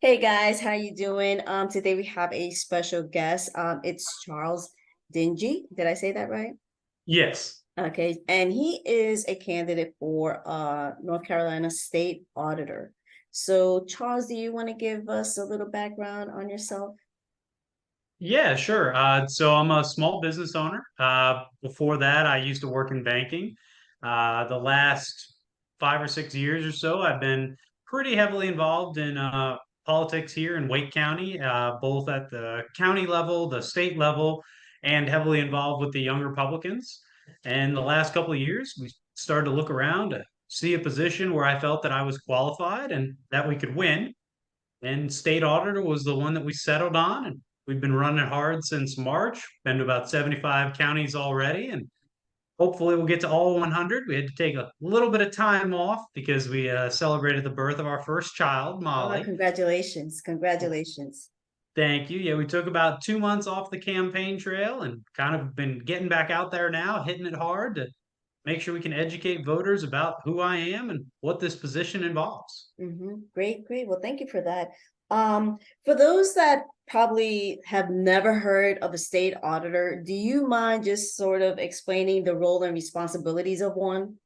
Hey guys, how you doing? Today we have a special guest. It's Charles Dingee. Did I say that right? Yes. Okay, and he is a candidate for North Carolina State Auditor. So, Charles, do you want to give us a little background on yourself? Yeah, sure. So I'm a small business owner. Before that, I used to work in banking. The last 5 or 6 years or so, I've been pretty heavily involved in politics here in Wake County, both at the county level, the state level, and heavily involved with the young Republicans. And the last couple of years, we started to look around to see a position where I felt that I was qualified and that we could win. And state auditor was the one that we settled on, and we've been running hard since March. Been to about 75 counties already, and hopefully we'll get to all 100. We had to take a little bit of time off because we celebrated the birth of our first child, Molly. Congratulations. Congratulations. Thank you. Yeah, we took about 2 months off the campaign trail and kind of been getting back out there now, hitting it hard to make sure we can educate voters about who I am and what this position involves. Great, great. Well, thank you for that. For those that probably have never heard of a state auditor, do you mind just sort of explaining the role and responsibilities of one?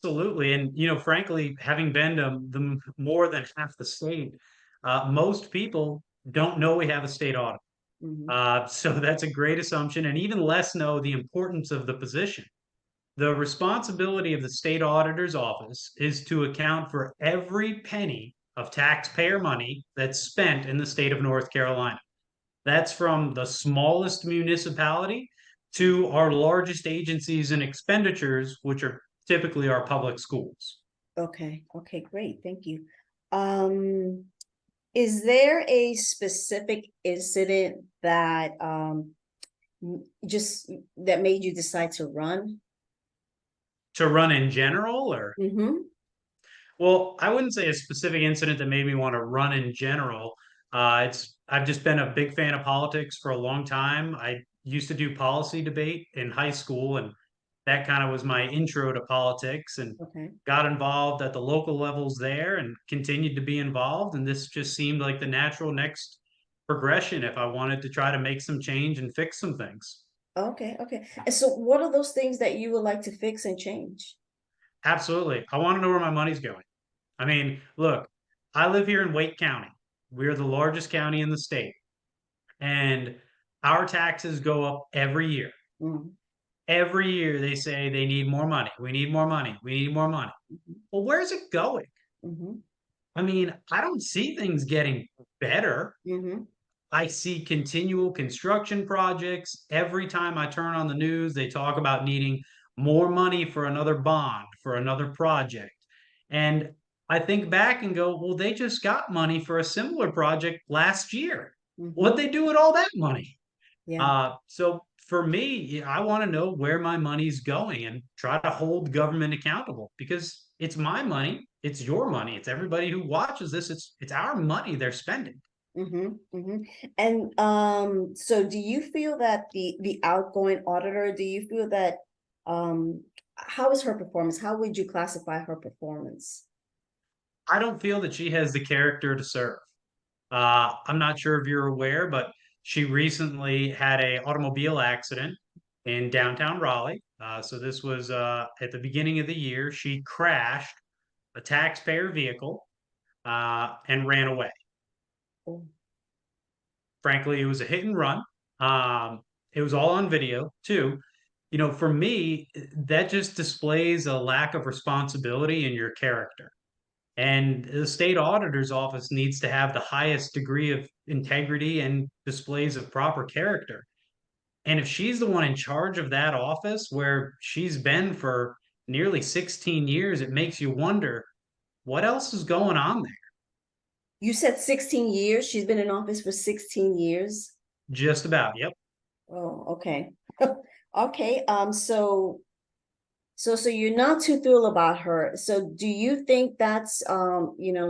Absolutely. And, frankly, having been to more than half the state, most people don't know we have a state audit. Mhm. So that's a great assumption, and even less know the importance of the position. The responsibility of the state auditor's office is to account for every penny of taxpayer money that's spent in the state of North Carolina. That's from the smallest municipality to our largest agencies and expenditures, which are typically our public schools. Okay, okay, great. Thank you. Um, is there a specific incident that just that made you decide to run? To run in general, or Mm-hmm. well, I wouldn't say a specific incident that made me want to run in general. It's I've just been a big fan of politics for a long time. I used to do policy debate in high school, and that kind of was my intro to politics, and Okay. got involved at the local levels there and continued to be involved. And this just seemed like the natural next progression if I wanted to try to make some change and fix some things. Okay, okay. And so what are those things that you would like to fix and change? Absolutely. I want to know where my money's going. I mean, look, I live here in Wake County. We're the largest county in the state, and our taxes go up every year. Mhm, Every year they say they need more money. We need more money. We need more money. mhm, Well, where's it going? mhm, I mean, I don't see things getting better. mhm. I see continual construction projects. Every time I turn on the news, they talk about needing more money for another bond, for another project. And I think back and go, well, they just got money for a similar project last year. What'd Mhm. they do with all that money? Yeah. So for me, I want to know where my money's going and try to hold government accountable because it's my money, it's your money, it's everybody who watches this, it's our money they're spending. And so do you feel that the outgoing auditor, do you feel that how is her performance? How would you classify her performance? I don't feel that she has the character to serve. I'm not sure if you're aware, but she recently had a automobile accident in downtown Raleigh. So this was at the beginning of the year. She crashed a taxpayer vehicle and ran away. Oh, Frankly, it was a hit and run. It was all on video too. For me, that just displays a lack of responsibility in your character. And the state auditor's office needs to have the highest degree of integrity and displays of proper character. And if she's the one in charge of that office where she's been for nearly 16 years, it makes you wonder what else is going on there. you said 16 years. She's been in office for 16 years. Just about. Yep. Oh, okay. Okay. So you're not too thrilled about her. So do you think that's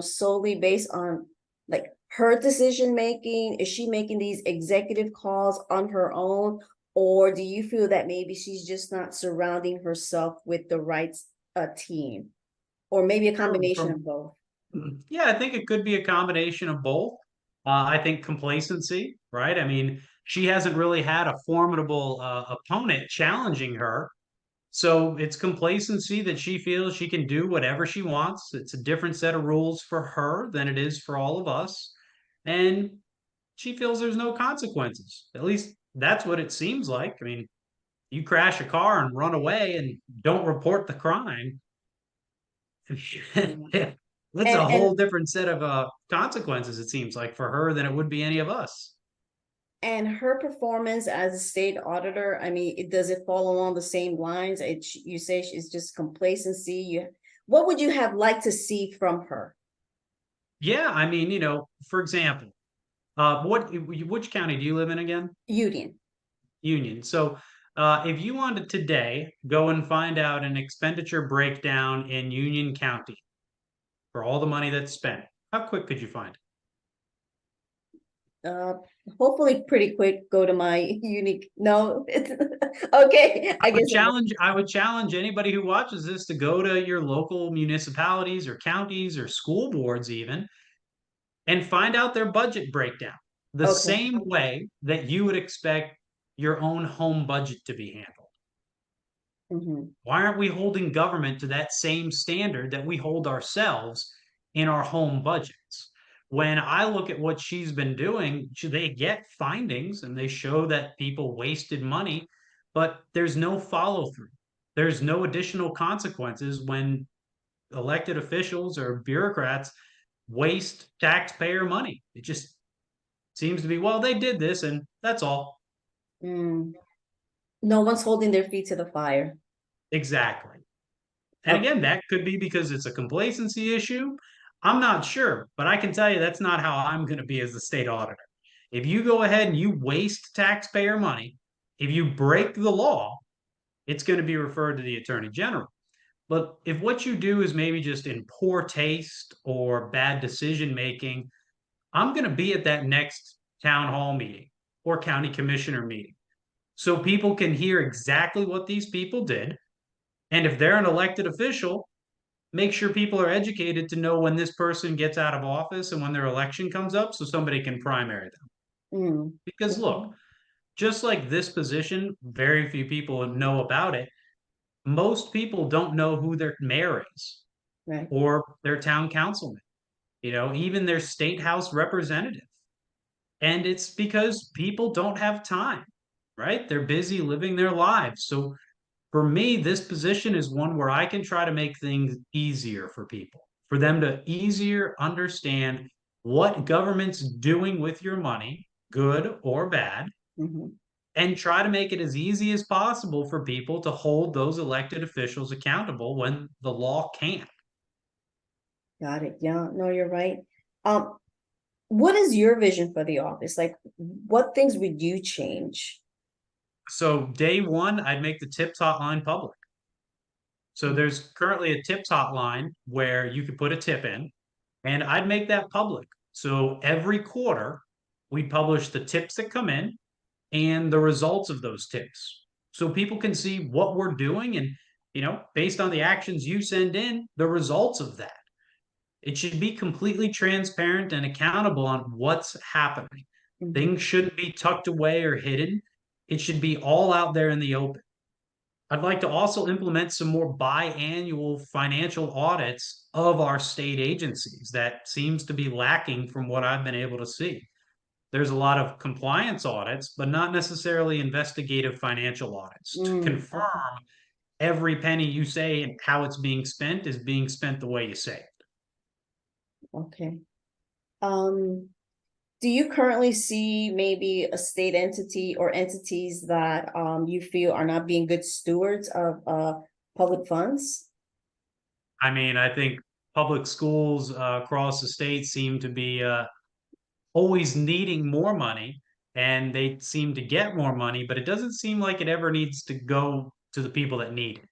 solely based on like her decision making? Is she making these executive calls on her own? Or do you feel that maybe she's just not surrounding herself with the right team? Or maybe a Sure. combination of both? Yeah, I think it could be a combination of both. I think complacency, right? I mean, she hasn't really had a formidable opponent challenging her. So it's complacency that she feels she can do whatever she wants. It's a different set of rules for her than it is for all of us. And she feels there's no consequences. At least that's what it seems like. I mean, you crash a car and run away and don't report the crime. Yeah. That's And a and whole different set of consequences, it seems like, for her than it would be any of us. and her performance as a state auditor, I mean, does it fall along the same lines? You say it's just complacency. What would you have liked to see from her? Yeah, I mean, for example, which county do you live in again? Union. Union. So, if you wanted today go and find out an expenditure breakdown in Union County for all the money that's spent, how quick could you find it? Uh, Hopefully pretty quick, go to my unique, no, it's, okay, I guess. I would challenge anybody who watches this to go to your local municipalities or counties or school boards even and find out their budget breakdown the Okay. same way that you would expect your own home budget to be handled. Mhm. Why aren't we holding government to that same standard that we hold ourselves in our home budgets? When I look at what she's been doing, they get findings and they show that people wasted money, but there's no follow through. There's no additional consequences when elected officials or bureaucrats waste taxpayer money. It just seems to be, well, they did this and that's all. Mm. No one's holding their feet to the fire. Exactly. And Okay. again, that could be because it's a complacency issue. I'm not sure, but I can tell you that's not how I'm going to be as the state auditor. If you go ahead and you waste taxpayer money, if you break the law, it's going to be referred to the attorney general. But if what you do is maybe just in poor taste or bad decision making, I'm going to be at that next town hall meeting or county commissioner meeting so people can hear exactly what these people did. And if they're an elected official, make sure people are educated to know when this person gets out of office and when their election comes up so somebody can primary them. Mm. Because look, Okay. just like this position, very few people know about it. Most people don't know who their mayor is Right. or their town councilman, even their state house representative. And it's because people don't have time, right? They're busy living their lives. So for me, this position is one where I can try to make things easier for people, for them to easier understand what government's doing with your money, good or bad, Mhm. and try to make it as easy as possible for people to hold those elected officials accountable when the law can't. Got it. Yeah, no, you're right. Um, what is your vision for the office? Like, what things would you change? So day one, I'd make the tips hotline public. So Mm. there's currently a tips hotline where you could put a tip in, and I'd make that public. So every quarter, we publish the tips that come in and the results of those tips. So people can see what we're doing and, based on the actions you send in, the results of that. It should be completely transparent and accountable on what's happening. Mhm. Things shouldn't be tucked away or hidden. It should be all out there in the open. I'd like to also implement some more biannual financial audits of our state agencies. That seems to be lacking from what I've been able to see. There's a lot of compliance audits, but not necessarily investigative financial audits to Mm. confirm every penny you say and how it's being spent is being spent the way you say it. Okay. Um, do you currently see maybe a state entity or entities that you feel are not being good stewards of public funds? I mean, I think public schools across the state seem to be always needing more money and they seem to get more money, but it doesn't seem like it ever needs to go to the people that need it.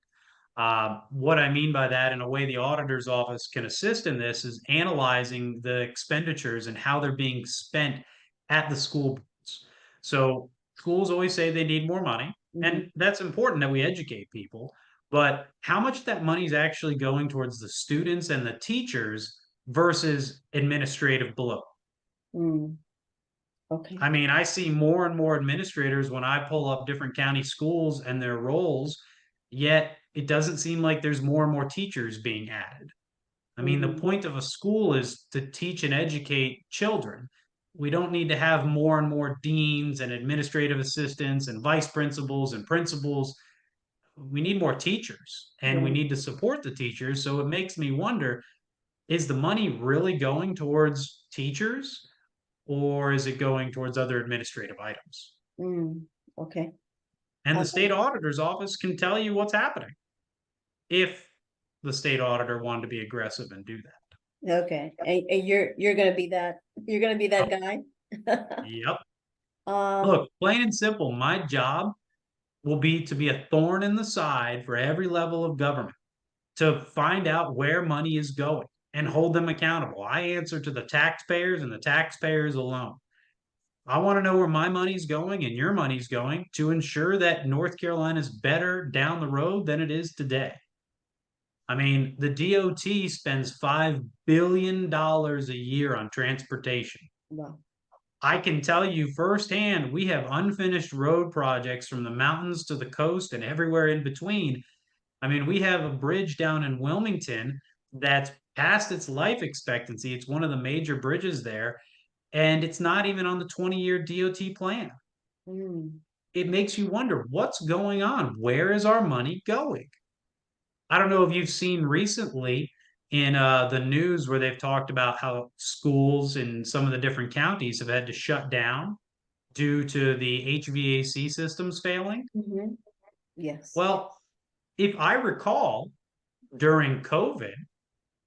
What I mean by that, in a way, the auditor's office can assist in this is analyzing the expenditures and how they're being spent at the school boards. So schools always say they need more money, Mhm. and that's important that we educate people. But how much that money is actually going towards the students and the teachers, versus administrative bloat. Mm, okay. I mean, I see more and more administrators when I pull up different county schools and their roles, yet it doesn't seem like there's more and more teachers being added. I mean, the Mm, point of a school is to teach and educate children. We don't need to have more and more deans and administrative assistants and vice principals and principals. We need more teachers and we right. need to support the teachers. So it makes me wonder, is the money really going towards teachers or is it going towards other administrative items? Mm, okay. And the state Um, auditor's office can tell you what's happening if the state auditor wanted to be aggressive and do that. okay. And you're gonna be that guy? Yep. Um, Look, plain and simple, my job will be to be a thorn in the side for every level of government to find out where money is going and hold them accountable. I answer to the taxpayers and the taxpayers alone. I want to know where my money's going and your money's going to ensure that North Carolina is better down the road than it is today. I mean, the DOT spends $5 billion a year on transportation. well, I can tell you firsthand, we have unfinished road projects from the mountains to the coast and everywhere in between. I mean, we have a bridge down in Wilmington that's past its life expectancy. It's one of the major bridges there, and it's not even on the 20-year DOT plan. mm, It makes you wonder what's going on? Where is our money going? I don't know if you've seen recently in the news where they've talked about how schools in some of the different counties have had to shut down due to the HVAC systems failing. mhm, yes. Well, if I recall, during COVID,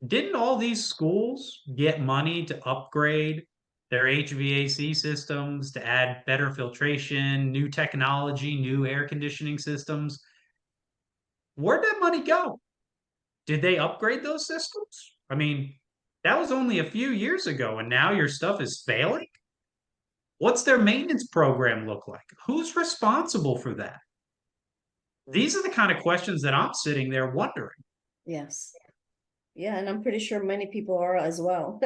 didn't all these schools get money to upgrade their HVAC systems, to add better filtration, new technology, new air conditioning systems? Where'd that money go? Did they upgrade those systems? I mean, that was only a few years ago, and now your stuff is failing? What's their maintenance program look like? Who's responsible for that? These are the kind of questions that I'm sitting there wondering. Yes. Yeah, and I'm pretty sure many people are as well.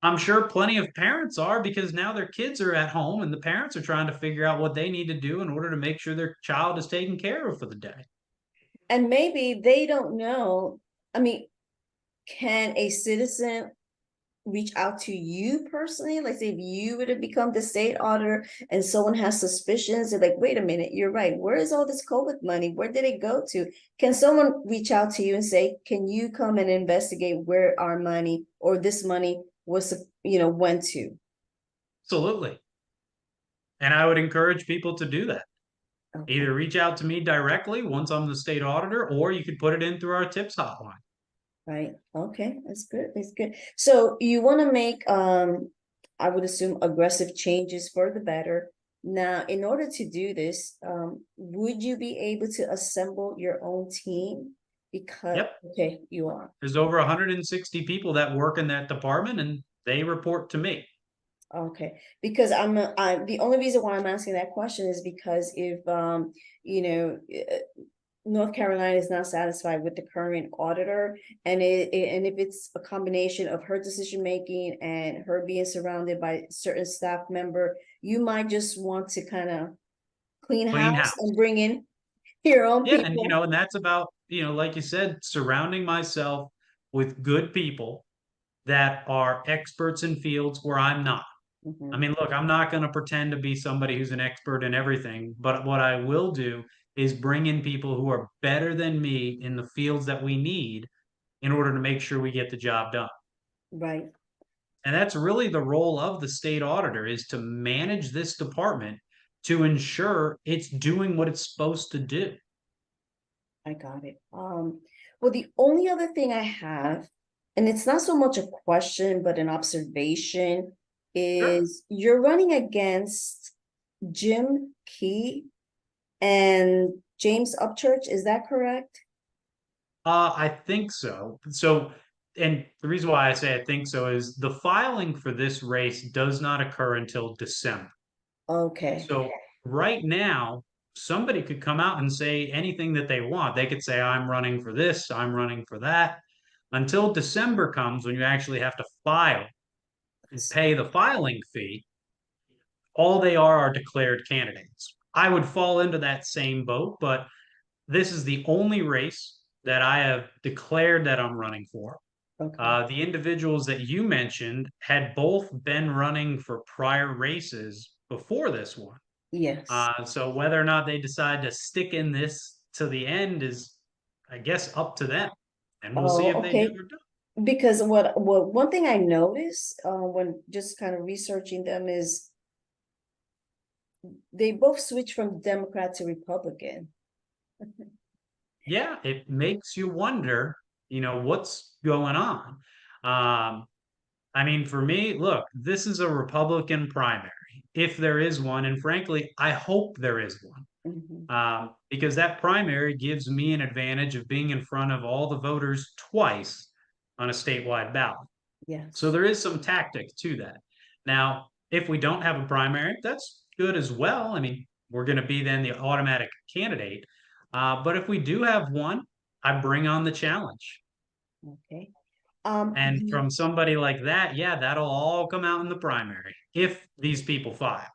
I'm sure plenty of parents are because now their kids are at home and the parents are trying to figure out what they need to do in order to make sure their child is taken care of for the day. And maybe they don't know. I mean, can a citizen reach out to you personally? Like, say, if you were to become the state auditor and someone has suspicions, they're like, wait a minute, you're right. Where is all this COVID money? Where did it go to? Can someone reach out to you and say, can you come and investigate where our money or this money was, went to? Absolutely. And I would encourage people to do that. Okay. Either reach out to me directly once I'm the state auditor, or you could put it in through our tips hotline. Right. Okay. That's good. That's good. So you want to make, I would assume aggressive changes for the better. Now, in order to do this, would you be able to assemble your own team? Because, Yep. okay, you are. There's over 160 people that work in that department and they report to me. Okay, because the only reason why I'm asking that question is because if, you know, North Carolina is not satisfied with the current auditor, and if it's a combination of her decision making and her being surrounded by certain staff member, you might just want to kind of clean Clean house house. and bring in your own Yeah, and people. and that's about, like you said, surrounding myself with good people that are experts in fields where I'm not. I Mhm. mean, look, I'm not going to pretend to be somebody who's an expert in everything, but what I will do is bring in people who are better than me in the fields that we need in order to make sure we get the job done. Right, And that's really the role of the state auditor is to manage this department to ensure it's doing what it's supposed to do. I got it. Well, the only other thing I have, and it's not so much a question, but an observation, Sure. is you're running against Jim Key and James Upchurch, is that correct? I think so. And the reason why I say I think so is the filing for this race does not occur until December. Okay, So right now, somebody could come out and say anything that they want. They could say, I'm running for this, I'm running for that. until December comes when you actually have to file and pay the filing fee, all they are declared candidates. I would fall into that same boat, but this is the only race that I have declared that I'm running for. Okay. The individuals that you mentioned had both been running for prior races before this one. Yes. So whether or not they decide to stick in this to the end is, I guess, up to them. And we'll see if Oh, they do okay. or don't. Because one thing I noticed when just kind of researching them is they both switch from Democrat to Republican. Yeah, it makes you wonder, what's going on. Um, I mean, for me, look, this is a Republican primary, if there is one. And frankly, I hope there is one. Mhm. Because that primary gives me an advantage of being in front of all the voters twice on a statewide ballot. So Yes. there is some tactic to that. Now, if we don't have a primary, that's good as well. I mean, we're going to be then the automatic candidate. But if we do have one, I bring on the challenge. Okay. And from somebody like that, yeah, that'll all come out in the primary if these people file.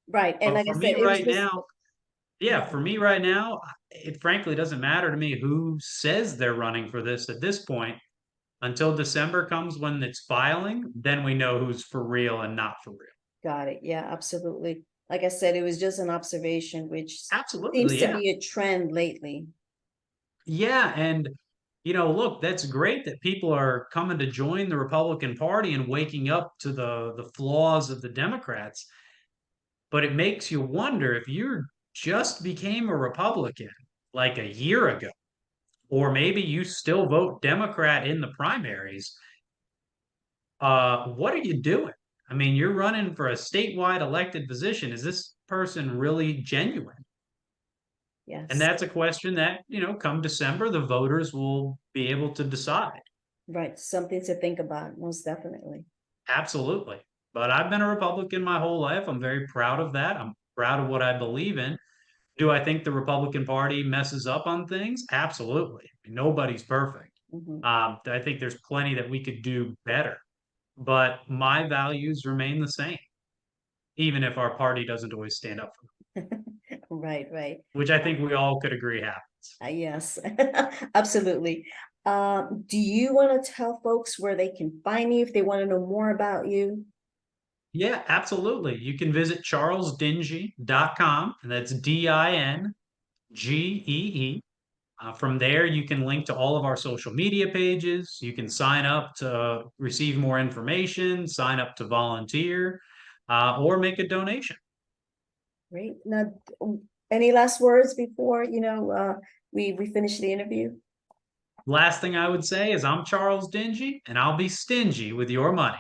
right. And But like I for said, me it was right just now, yeah, for me right now, it frankly doesn't matter to me who says they're running for this at this point. Until December comes when it's filing, then we know who's for real and not for real. got it. Yeah, absolutely. Like I said, it was just an observation, which seems Absolutely, to yeah. be a trend lately. Yeah, and look, that's great that people are coming to join the Republican Party and waking up to the flaws of the Democrats. But it makes you wonder if you just became a Republican like a year ago, or maybe you still vote Democrat in the primaries. What are you doing? I mean, you're running for a statewide elected position. Is this person really genuine? And Yes. that's a question that, come December, the voters will be able to decide. Right. Something to think about, most definitely. Absolutely. But I've been a Republican my whole life. I'm very proud of that. I'm proud of what I believe in. Do I think the Republican Party messes up on things? Absolutely. I mean, nobody's perfect. Mhm. I think there's plenty that we could do better, but my values remain the same, even if our party doesn't always stand up for them, Right, right. which I think we all could agree happens. Yes, absolutely. Do you want to tell folks where they can find you if they want to know more about you? Yeah, absolutely. You can visit charlesdingee.com, and that's Dingee. From there, you can link to all of our social media pages. You can sign up to receive more information, sign up to volunteer, or make a donation. Great. Now, any last words before, we finish the interview? Last thing I would say is I'm Charles Dingee, and I'll be stingy with your money.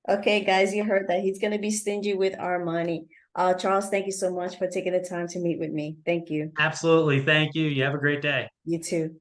Okay, guys, you heard that. He's going to be stingy with our money. Charles, thank you so much for taking the time to meet with me. Thank you. Absolutely. Thank you. You have a great day. You too.